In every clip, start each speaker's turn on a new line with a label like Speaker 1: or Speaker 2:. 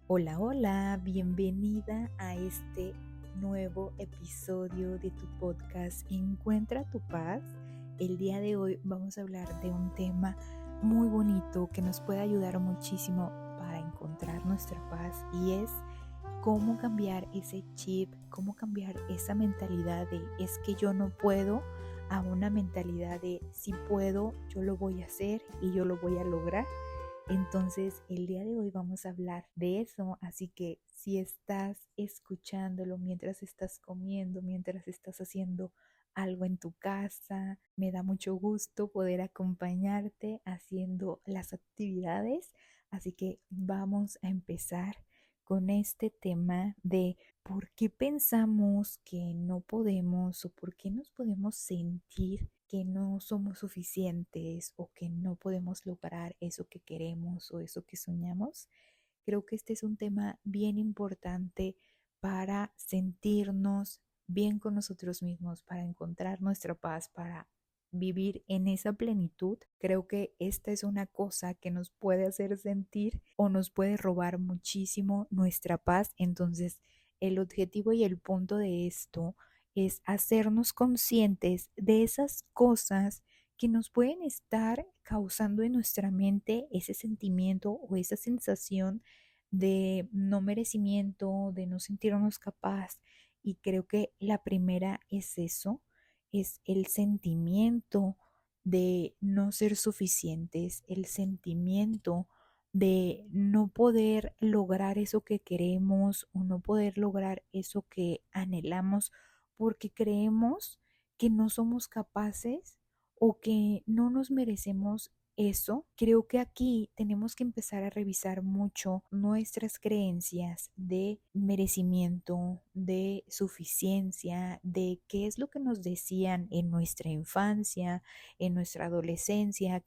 Speaker 1: Hola, hola, bienvenida a este nuevo episodio de tu podcast Encuentra tu paz. El día de hoy vamos a hablar de un tema muy bonito que nos puede ayudar muchísimo para encontrar nuestra paz y es cómo cambiar ese chip, cómo cambiar esa mentalidad de es que yo no puedo a una mentalidad de si puedo, yo lo voy a hacer y yo lo voy a lograr. Entonces, el día de hoy vamos a hablar de eso, así que si estás escuchándolo mientras estás comiendo, mientras estás haciendo algo en tu casa, me da mucho gusto poder acompañarte haciendo las actividades, así que vamos a empezar con este tema de por qué pensamos que no podemos o por qué nos podemos sentir que no somos suficientes o que no podemos lograr eso que queremos o eso que soñamos. Creo que este es un tema bien importante para sentirnos bien con nosotros mismos, para encontrar nuestra paz, para vivir en esa plenitud. Creo que esta es una cosa que nos puede hacer sentir o nos puede robar muchísimo nuestra paz. Entonces, el objetivo y el punto de esto es hacernos conscientes de esas cosas que nos pueden estar causando en nuestra mente ese sentimiento o esa sensación de no merecimiento, de no sentirnos capaz. Y creo que la primera es eso, es el sentimiento de no ser suficientes, el sentimiento de no poder lograr eso que queremos o no poder lograr eso que anhelamos porque creemos que no somos capaces o que no nos merecemos eso. Creo que aquí tenemos que empezar a revisar mucho nuestras creencias de merecimiento, de suficiencia, de qué es lo que nos decían en nuestra infancia, en nuestra adolescencia,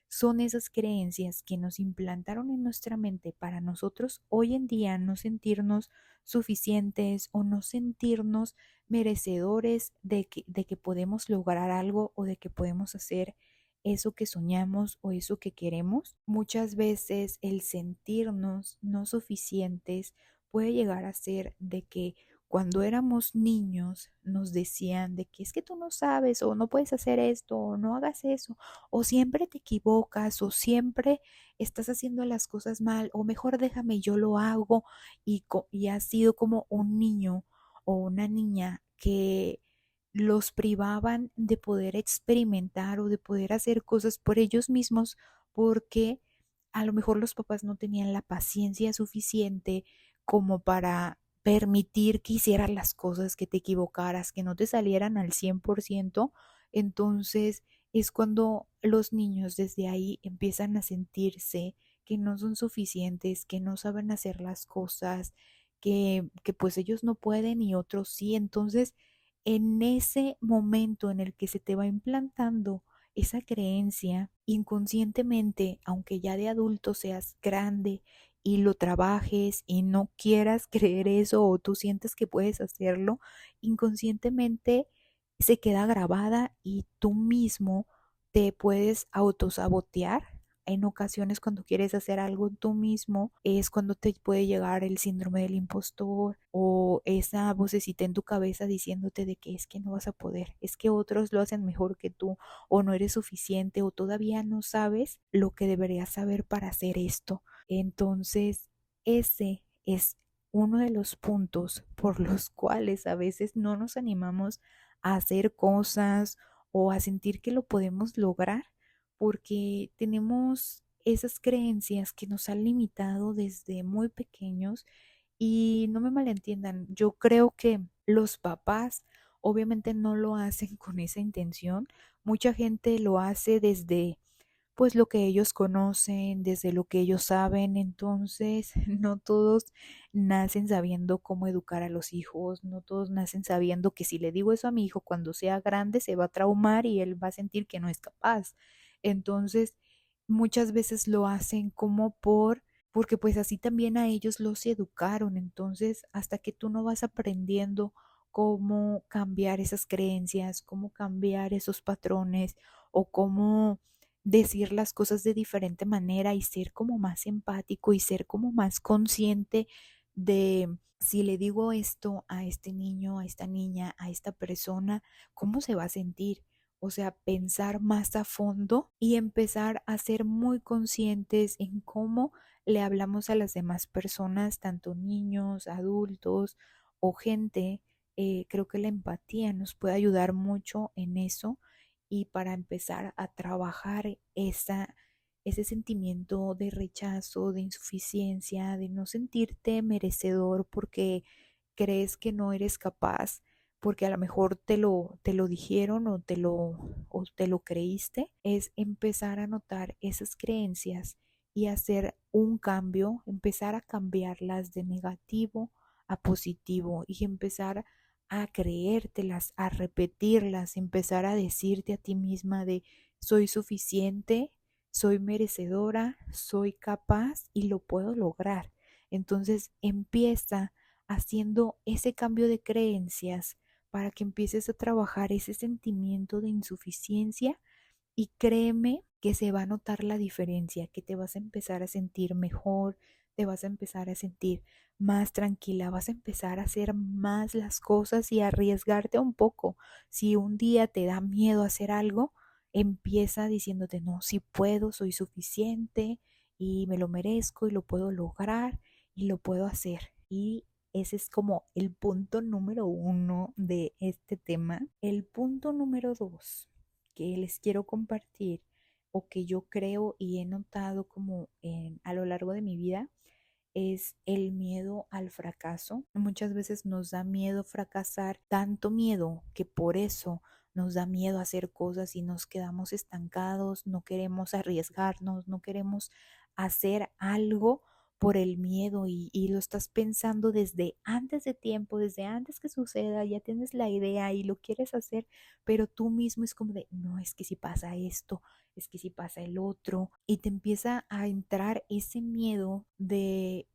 Speaker 1: son esas creencias que nos implantaron en nuestra mente para nosotros hoy en día no sentirnos suficientes o no sentirnos merecedores de que podemos lograr algo o de que podemos hacer eso que soñamos o eso que queremos. Muchas veces el sentirnos no suficientes puede llegar a ser de que cuando éramos niños nos decían de que es que tú no sabes o no puedes hacer esto o no hagas eso o siempre te equivocas o siempre estás haciendo las cosas mal o mejor déjame yo lo hago y has sido como un niño o una niña que los privaban de poder experimentar o de poder hacer cosas por ellos mismos porque a lo mejor los papás no tenían la paciencia suficiente como para permitir que hicieras las cosas, que te equivocaras, que no te salieran al 100%. Entonces es cuando los niños desde ahí empiezan a sentirse que no son suficientes, que no saben hacer las cosas, que pues ellos no pueden y otros sí. Entonces, en ese momento en el que se te va implantando esa creencia inconscientemente, aunque ya de adulto seas grande y lo trabajes y no quieras creer eso o tú sientes que puedes hacerlo, inconscientemente se queda grabada y tú mismo te puedes autosabotear. En ocasiones cuando quieres hacer algo tú mismo es cuando te puede llegar el síndrome del impostor o esa vocecita en tu cabeza diciéndote de que es que no vas a poder, es que otros lo hacen mejor que tú o no eres suficiente o todavía no sabes lo que deberías saber para hacer esto. Entonces, ese es uno de los puntos por los cuales a veces no nos animamos a hacer cosas o a sentir que lo podemos lograr porque tenemos esas creencias que nos han limitado desde muy pequeños y no me malentiendan, yo creo que los papás obviamente no lo hacen con esa intención, mucha gente lo hace desde pues lo que ellos conocen, desde lo que ellos saben, entonces no todos nacen sabiendo cómo educar a los hijos, no todos nacen sabiendo que si le digo eso a mi hijo cuando sea grande se va a traumar y él va a sentir que no es capaz. Entonces, muchas veces lo hacen como porque pues así también a ellos los educaron, entonces hasta que tú no vas aprendiendo cómo cambiar esas creencias, cómo cambiar esos patrones o cómo decir las cosas de diferente manera y ser como más empático y ser como más consciente de si le digo esto a este niño, a esta niña, a esta persona, ¿cómo se va a sentir? O sea, pensar más a fondo y empezar a ser muy conscientes en cómo le hablamos a las demás personas, tanto niños, adultos o gente. Creo que la empatía nos puede ayudar mucho en eso y para empezar a trabajar ese sentimiento de rechazo, de insuficiencia, de no sentirte merecedor porque crees que no eres capaz, porque a lo mejor te lo dijeron o te lo creíste, es empezar a notar esas creencias y hacer un cambio, empezar a cambiarlas de negativo a positivo y empezar a creértelas, a repetirlas, empezar a decirte a ti misma de soy suficiente, soy merecedora, soy capaz y lo puedo lograr. Entonces empieza haciendo ese cambio de creencias para que empieces a trabajar ese sentimiento de insuficiencia y créeme que se va a notar la diferencia, que te vas a empezar a sentir mejor, te vas a empezar a sentir más tranquila, vas a empezar a hacer más las cosas y a arriesgarte un poco. Si un día te da miedo hacer algo, empieza diciéndote, no, si puedo, soy suficiente y me lo merezco y lo puedo lograr y lo puedo hacer. Y ese es como el punto número 1 de este tema. El punto número 2 que les quiero compartir o que yo creo y he notado como a lo largo de mi vida es el miedo al fracaso. Muchas veces nos da miedo fracasar, tanto miedo que por eso nos da miedo hacer cosas y nos quedamos estancados, no queremos arriesgarnos, no queremos hacer algo por el miedo y lo estás pensando desde antes de tiempo, desde antes que suceda, ya tienes la idea y lo quieres hacer, pero tú mismo es como de, no, es que si pasa esto, es que si pasa el otro, y te empieza a entrar ese miedo de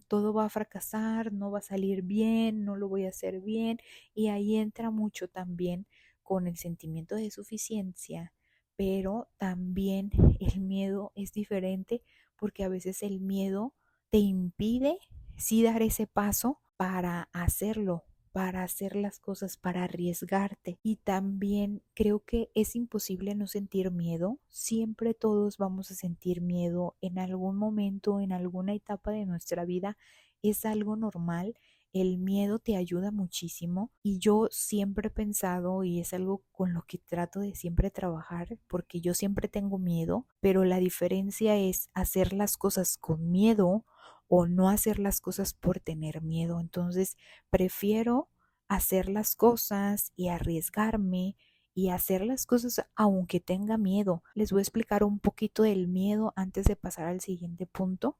Speaker 1: todo va a fracasar, no va a salir bien, no lo voy a hacer bien, y ahí entra mucho también con el sentimiento de suficiencia, pero también el miedo es diferente porque a veces el miedo te impide sí dar ese paso para hacerlo, para hacer las cosas, para arriesgarte. Y también creo que es imposible no sentir miedo. Siempre todos vamos a sentir miedo en algún momento, en alguna etapa de nuestra vida. Es algo normal. El miedo te ayuda muchísimo y yo siempre he pensado y es algo con lo que trato de siempre trabajar porque yo siempre tengo miedo, pero la diferencia es hacer las cosas con miedo o no hacer las cosas por tener miedo. Entonces, prefiero hacer las cosas y arriesgarme y hacer las cosas aunque tenga miedo. Les voy a explicar un poquito del miedo antes de pasar al siguiente punto.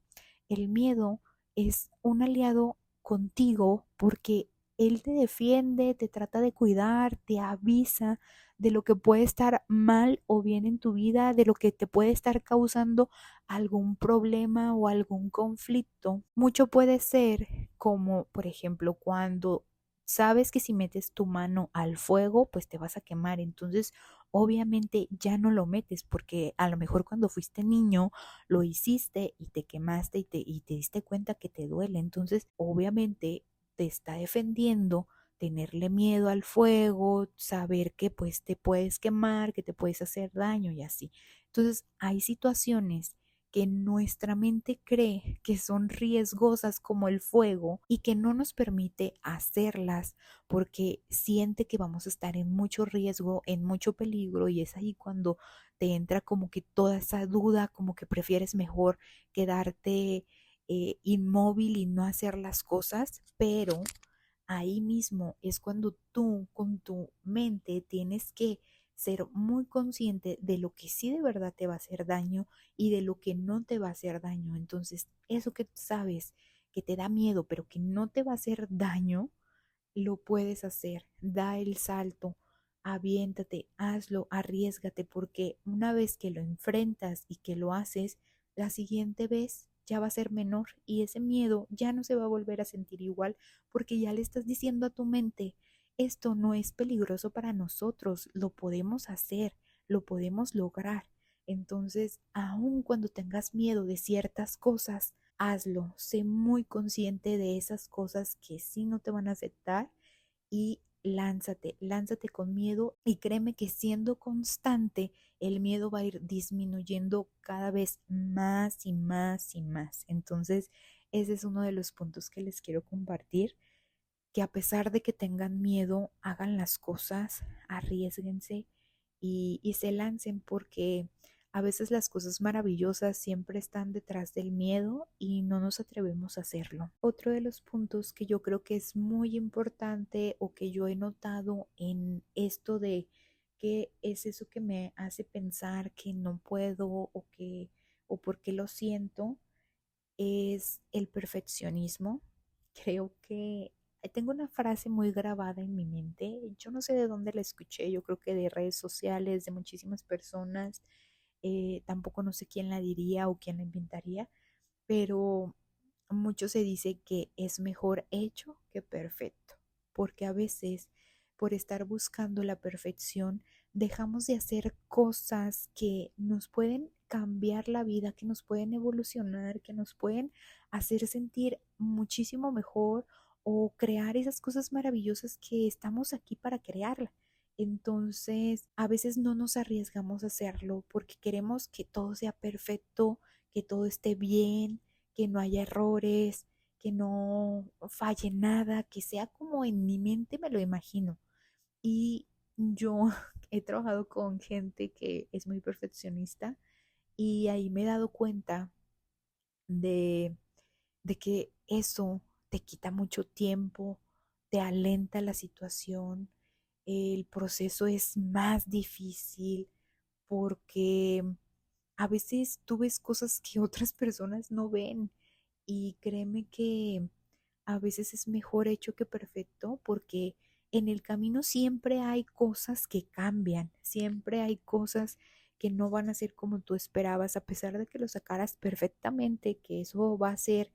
Speaker 1: El miedo es un aliado contigo porque él te defiende, te trata de cuidar, te avisa de lo que puede estar mal o bien en tu vida, de lo que te puede estar causando algún problema o algún conflicto. Mucho puede ser como, por ejemplo, cuando sabes que si metes tu mano al fuego, pues te vas a quemar. Entonces, obviamente ya no lo metes porque a lo mejor cuando fuiste niño lo hiciste y te quemaste y te diste cuenta que te duele. Entonces, obviamente te está defendiendo tenerle miedo al fuego, saber que pues te puedes quemar, que te puedes hacer daño y así. Entonces, hay situaciones que nuestra mente cree que son riesgosas como el fuego y que no nos permite hacerlas porque siente que vamos a estar en mucho riesgo, en mucho peligro y es ahí cuando te entra como que toda esa duda, como que prefieres mejor quedarte inmóvil y no hacer las cosas, pero ahí mismo es cuando tú con tu mente tienes que ser muy consciente de lo que sí de verdad te va a hacer daño y de lo que no te va a hacer daño. Entonces, eso que sabes que te da miedo, pero que no te va a hacer daño, lo puedes hacer. Da el salto, aviéntate, hazlo, arriésgate, porque una vez que lo enfrentas y que lo haces, la siguiente vez ya va a ser menor y ese miedo ya no se va a volver a sentir igual porque ya le estás diciendo a tu mente, esto no es peligroso para nosotros, lo podemos hacer, lo podemos lograr. Entonces, aun cuando tengas miedo de ciertas cosas, hazlo. Sé muy consciente de esas cosas que sí no te van a aceptar y lánzate con miedo y créeme que siendo constante, el miedo va a ir disminuyendo cada vez más y más y más. Entonces, ese es uno de los puntos que les quiero compartir, que a pesar de que tengan miedo, hagan las cosas, arriesguense y se lancen porque a veces las cosas maravillosas siempre están detrás del miedo y no nos atrevemos a hacerlo. Otro de los puntos que yo creo que es muy importante o que yo he notado en esto de qué es eso que me hace pensar que no puedo o por qué lo siento es el perfeccionismo. Creo que tengo una frase muy grabada en mi mente. Yo no sé de dónde la escuché, yo creo que de redes sociales, de muchísimas personas. Tampoco no sé quién la diría o quién la inventaría, pero mucho se dice que es mejor hecho que perfecto, porque a veces por estar buscando la perfección dejamos de hacer cosas que nos pueden cambiar la vida, que nos pueden evolucionar, que nos pueden hacer sentir muchísimo mejor o crear esas cosas maravillosas que estamos aquí para crearla. Entonces, a veces no nos arriesgamos a hacerlo porque queremos que todo sea perfecto, que todo esté bien, que no haya errores, que no falle nada, que sea como en mi mente me lo imagino. Y yo he trabajado con gente que es muy perfeccionista y ahí me he dado cuenta de, de que eso te quita mucho tiempo, te alenta la situación, el proceso es más difícil porque a veces tú ves cosas que otras personas no ven y créeme que a veces es mejor hecho que perfecto porque en el camino siempre hay cosas que cambian, siempre hay cosas que no van a ser como tú esperabas, a pesar de que lo sacaras perfectamente, que eso va a ser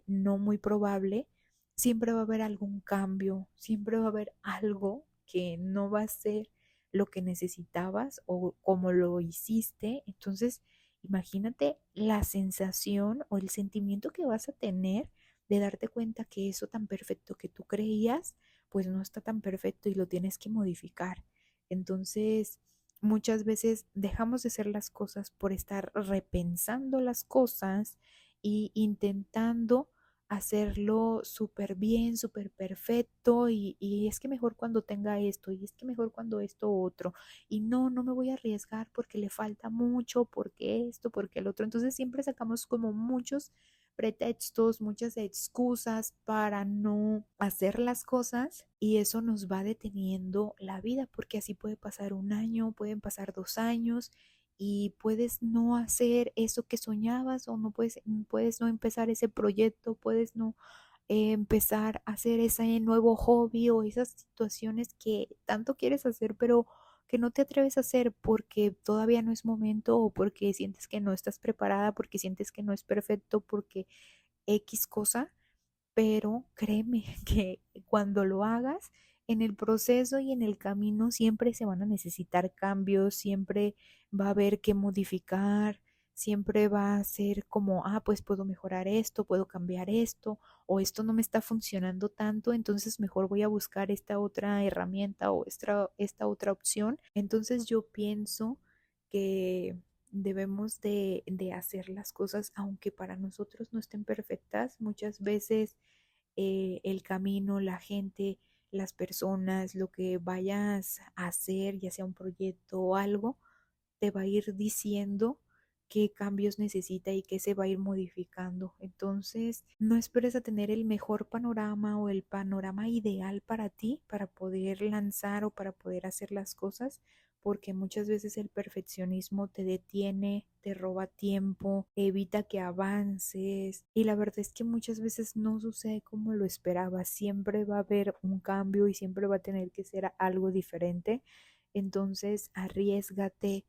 Speaker 1: no muy probable, siempre va a haber algún cambio, siempre va a haber algo que no va a ser lo que necesitabas o como lo hiciste. Entonces, imagínate la sensación o el sentimiento que vas a tener de darte cuenta que eso tan perfecto que tú creías, pues no está tan perfecto y lo tienes que modificar. Entonces, muchas veces dejamos de hacer las cosas por estar repensando las cosas y intentando hacerlo súper bien, súper perfecto y es que mejor cuando tenga esto y es que mejor cuando esto otro y no, no me voy a arriesgar porque le falta mucho, porque esto, porque el otro. Entonces siempre sacamos como muchos pretextos, muchas excusas para no hacer las cosas y eso nos va deteniendo la vida porque así puede pasar un año, pueden pasar 2 años y puedes no hacer eso que soñabas o no puedes no empezar ese proyecto, puedes no empezar a hacer ese nuevo hobby o esas situaciones que tanto quieres hacer, pero que no te atreves a hacer porque todavía no es momento o porque sientes que no estás preparada, porque sientes que no es perfecto, porque X cosa, pero créeme que cuando lo hagas, en el proceso y en el camino siempre se van a necesitar cambios, siempre va a haber que modificar, siempre va a ser como, pues puedo mejorar esto, puedo cambiar esto, o esto no me está funcionando tanto, entonces mejor voy a buscar esta otra herramienta o esta otra opción. Entonces yo pienso que debemos de hacer las cosas aunque para nosotros no estén perfectas. Muchas veces el camino, la gente, las personas, lo que vayas a hacer, ya sea un proyecto o algo, te va a ir diciendo qué cambios necesita y qué se va a ir modificando. Entonces, no esperes a tener el mejor panorama o el panorama ideal para ti, para poder lanzar o para poder hacer las cosas, porque muchas veces el perfeccionismo te detiene, te roba tiempo, evita que avances y la verdad es que muchas veces no sucede como lo esperabas, siempre va a haber un cambio y siempre va a tener que ser algo diferente. Entonces, arriesgate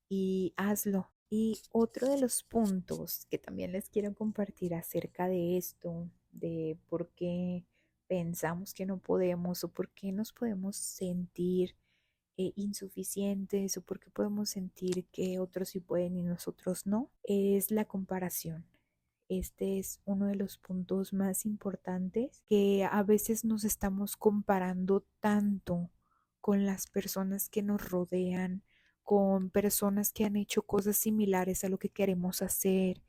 Speaker 1: y hazlo. Y otro de los puntos que también les quiero compartir acerca de esto, de por qué pensamos que no podemos o por qué nos podemos sentir insuficientes o por qué podemos sentir que otros sí pueden y nosotros no, es la comparación. Este es uno de los puntos más importantes, que a veces nos estamos comparando tanto con las personas que nos rodean, con personas que han hecho cosas similares a lo que queremos hacer,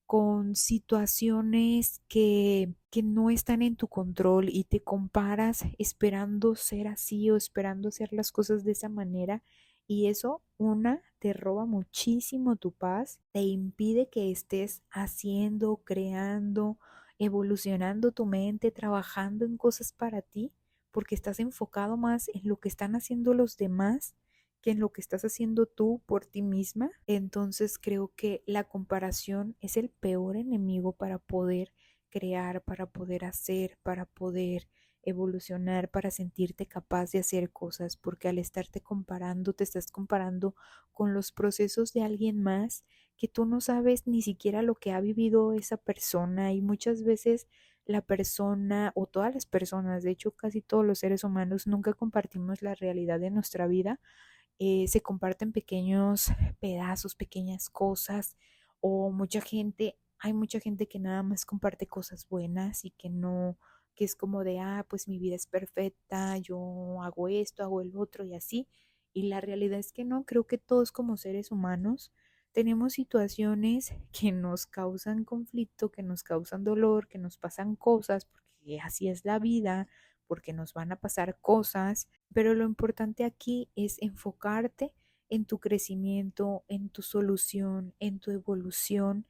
Speaker 1: con situaciones que no están en tu control y te comparas esperando ser así o esperando hacer las cosas de esa manera. Y eso, una, te roba muchísimo tu paz, te impide que estés haciendo, creando, evolucionando tu mente, trabajando en cosas para ti, porque estás enfocado más en lo que están haciendo los demás que en lo que estás haciendo tú por ti misma. Entonces creo que la comparación es el peor enemigo para poder crear, para poder hacer, para poder evolucionar, para sentirte capaz de hacer cosas, porque al estarte comparando, te estás comparando con los procesos de alguien más que tú no sabes ni siquiera lo que ha vivido esa persona, y muchas veces la persona o todas las personas, de hecho casi todos los seres humanos, nunca compartimos la realidad de nuestra vida. Se comparten pequeños pedazos, pequeñas cosas, o hay mucha gente que nada más comparte cosas buenas y que no, que es como de, pues mi vida es perfecta, yo hago esto, hago el otro y así. Y la realidad es que no, creo que todos como seres humanos tenemos situaciones que nos causan conflicto, que nos causan dolor, que nos pasan cosas, porque así es la vida, porque nos van a pasar cosas, pero lo importante aquí es enfocarte en tu crecimiento, en tu solución, en tu evolución,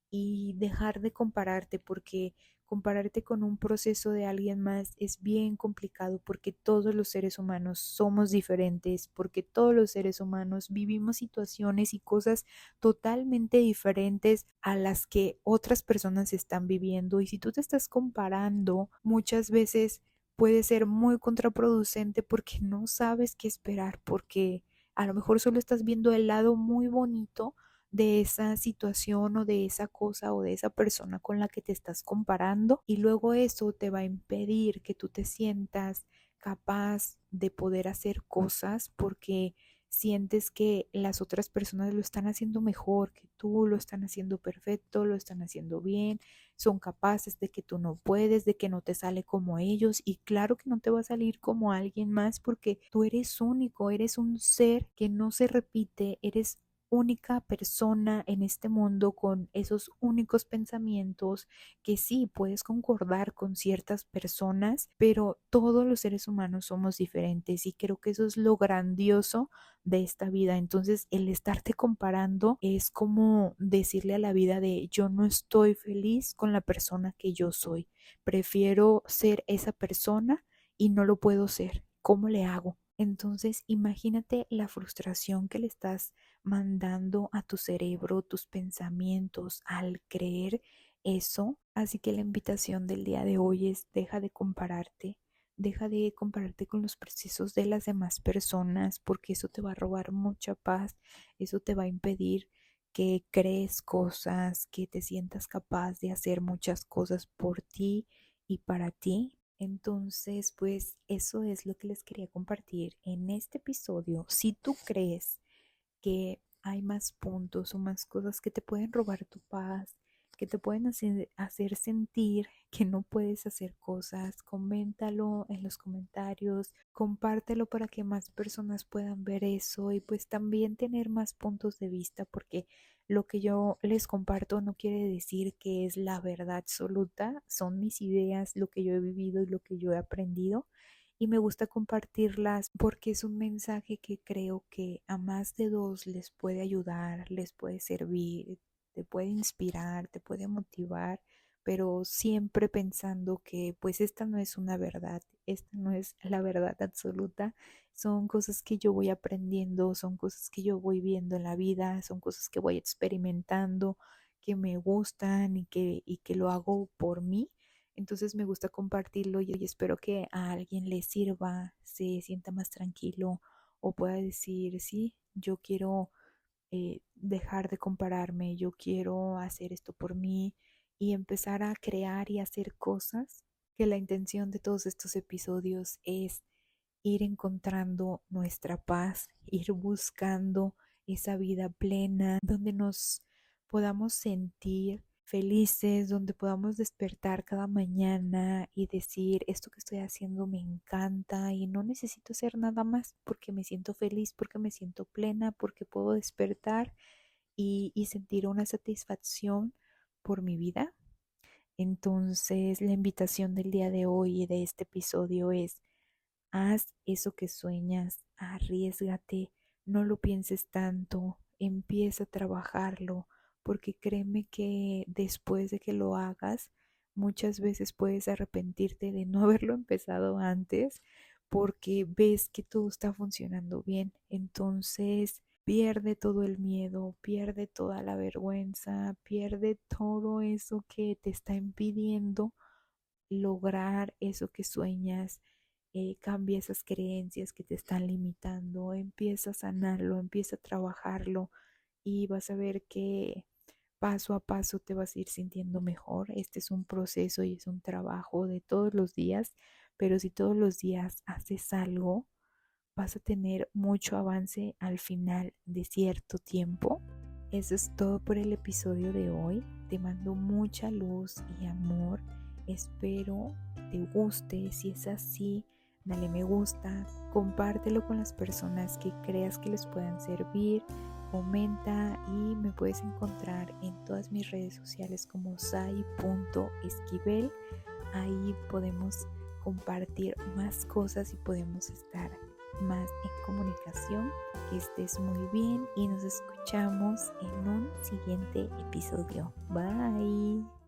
Speaker 1: y dejar de compararte, porque compararte con un proceso de alguien más es bien complicado, porque todos los seres humanos somos diferentes, porque todos los seres humanos vivimos situaciones y cosas totalmente diferentes a las que otras personas están viviendo. Y si tú te estás comparando, muchas veces puede ser muy contraproducente porque no sabes qué esperar, porque a lo mejor solo estás viendo el lado muy bonito de esa situación o de esa cosa o de esa persona con la que te estás comparando, y luego eso te va a impedir que tú te sientas capaz de poder hacer cosas, porque sientes que las otras personas lo están haciendo mejor que tú, lo están haciendo perfecto, lo están haciendo bien, son capaces de que tú no puedes, de que no te sale como ellos. Y claro que no te va a salir como alguien más, porque tú eres único, eres un ser que no se repite, eres única persona en este mundo con esos únicos pensamientos, que sí puedes concordar con ciertas personas, pero todos los seres humanos somos diferentes, y creo que eso es lo grandioso de esta vida. Entonces, el estarte comparando es como decirle a la vida de, yo no estoy feliz con la persona que yo soy, prefiero ser esa persona y no lo puedo ser. ¿Cómo le hago? Entonces, imagínate la frustración que le estás mandando a tu cerebro, tus pensamientos, al creer eso. Así que la invitación del día de hoy es: deja de compararte con los procesos de las demás personas, porque eso te va a robar mucha paz, eso te va a impedir que crees cosas, que te sientas capaz de hacer muchas cosas por ti y para ti. Entonces, pues eso es lo que les quería compartir en este episodio. Si tú crees que hay más puntos o más cosas que te pueden robar tu paz, que te pueden hacer sentir que no puedes hacer cosas, coméntalo en los comentarios, compártelo para que más personas puedan ver eso, y pues también tener más puntos de vista, porque lo que yo les comparto no quiere decir que es la verdad absoluta, son mis ideas, lo que yo he vivido y lo que yo he aprendido, y me gusta compartirlas porque es un mensaje que creo que a más de dos les puede ayudar, les puede servir, te puede inspirar, te puede motivar, pero siempre pensando que pues esta no es una verdad, esta no es la verdad absoluta, son cosas que yo voy aprendiendo, son cosas que yo voy viendo en la vida, son cosas que voy experimentando, que me gustan y que lo hago por mí. Entonces me gusta compartirlo, y espero que a alguien le sirva, se sienta más tranquilo o pueda decir, sí, yo quiero dejar de compararme, yo quiero hacer esto por mí y empezar a crear y hacer cosas. Que la intención de todos estos episodios es ir encontrando nuestra paz, ir buscando esa vida plena, donde nos podamos sentir felices, donde podamos despertar cada mañana y decir, esto que estoy haciendo me encanta y no necesito hacer nada más porque me siento feliz, porque me siento plena, porque puedo despertar y sentir una satisfacción por mi vida. Entonces, la invitación del día de hoy y de este episodio es: haz eso que sueñas, arriésgate, no lo pienses tanto, empieza a trabajarlo, porque créeme que después de que lo hagas, muchas veces puedes arrepentirte de no haberlo empezado antes, porque ves que todo está funcionando bien. Entonces, pierde todo el miedo, pierde toda la vergüenza, pierde todo eso que te está impidiendo lograr eso que sueñas. Cambia esas creencias que te están limitando, empieza a sanarlo, empieza a trabajarlo y vas a ver que paso a paso te vas a ir sintiendo mejor. Este es un proceso y es un trabajo de todos los días, pero si todos los días haces algo, vas a tener mucho avance al final de cierto tiempo. Eso es todo por el episodio de hoy. Te mando mucha luz y amor. Espero te guste. Si es así, dale me gusta, compártelo con las personas que creas que les puedan servir, comenta y me puedes encontrar en todas mis redes sociales como sai.esquivel. Ahí podemos compartir más cosas y podemos estar más en comunicación. Que estés muy bien y nos escuchamos en un siguiente episodio. Bye.